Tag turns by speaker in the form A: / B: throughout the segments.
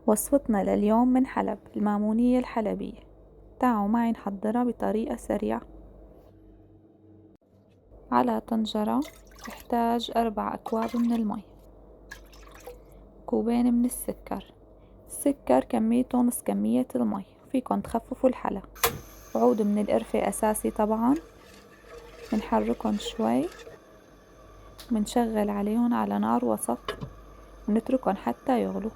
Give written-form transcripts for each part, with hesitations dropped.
A: وصفتنا لليوم من حلب، المامونية الحلبية. تعالوا معي نحضرها بطريقة سريعة. على طنجرة تحتاج 4 أكواب من المي، كوبين من السكر كميته نص كمية المي، فيكن تخففوا الحلا. وعود من القرفة أساسي طبعا، منحركن شوي منشغل عليهم على نار وسط ونتركن حتى يغلوا.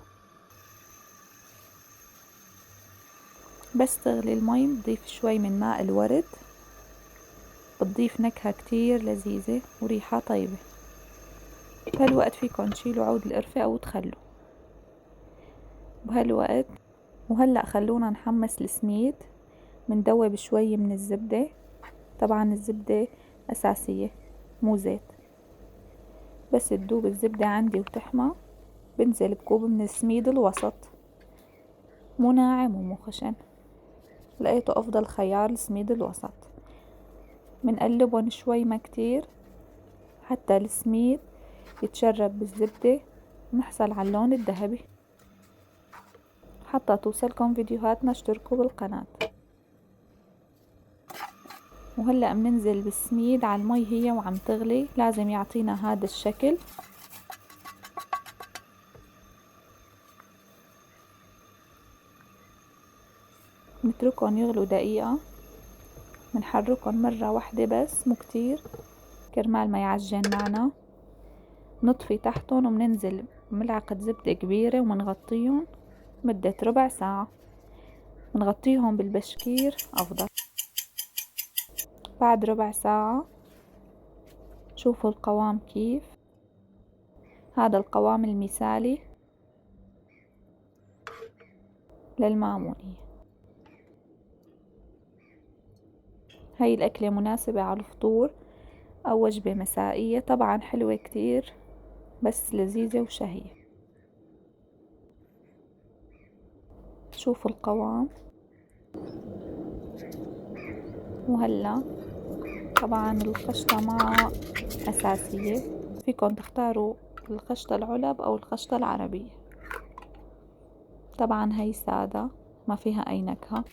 A: بس تغلي المي بضيف شوي من ماء الورد، بتضيف نكهة كتير لذيذة وريحة طيبة. بهالوقت فيكن تشيلوا عود القرفة أو تخلوا بهالوقت. وهلأ خلونا نحمص السميد. مندوب شوي من الزبدة، طبعا الزبدة أساسية مو زيت. بس تدوب الزبدة عندي وتحمى، بنزل بكوب من السميد الوسط، مو ناعم ومو خشن، لقيته أفضل خيار السميد الوسط. منقلبن شوي ما كتير حتى السميد يتشرب بالزبدة ونحصل على اللون الذهبي. حتى توصلكم فيديوهاتنا اشتركوا بالقناة. وهلأ بننزل بالسميد على المي هي وعم تغلي، لازم يعطينا هذا الشكل. نتركهم يغلوا دقيقة، منحركهم مرة واحدة بس مو كتير كرمال ما يعجن معنا. نطفي تحتهم ومننزل بملعقة زبدة كبيرة ومنغطيهم مدة ربع ساعة. منغطيهم بالبشكير أفضل. بعد ربع ساعة شوفوا القوام كيف. هذا القوام المثالي للمامونية. هاي الأكلة مناسبة على الفطور أو وجبة مسائية، طبعا حلوة كتير بس لذيذة وشهية. شوفوا القوام. وهلا طبعا القشطة مع أساسية، فيكن تختاروا القشطة العلب أو القشطة العربية. طبعا هي سادة ما فيها أي نكهة.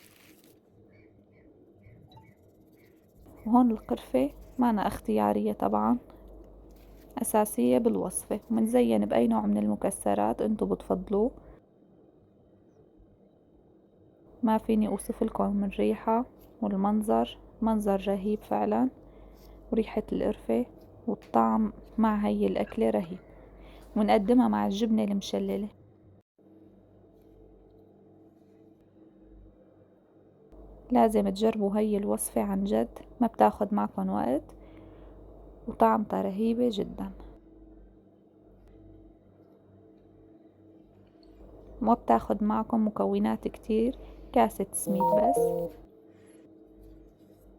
A: وهون القرفة معنا اختيارية طبعا، أساسية بالوصفة، ومنزين بأي نوع من المكسرات انتو بتفضلوه. ما فيني أوصف لكم من ريحة والمنظر، منظر رهيب فعلا، وريحة القرفة والطعم مع هي الأكلة رهيب. ونقدمها مع الجبنة المشللة. لازم تجربوا هي الوصفة عن جد، ما بتاخد معكم وقت وطعمتها رهيبة جدا. ما بتاخد معكم مكونات كتير، كاسة سميد بس.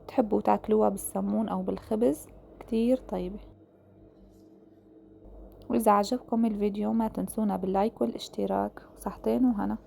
A: تحبوا تاكلوها بالسمون أو بالخبز كتير طيبة. وإذا عجبكم الفيديو ما تنسونا باللايك والاشتراك. صحتين وهنا.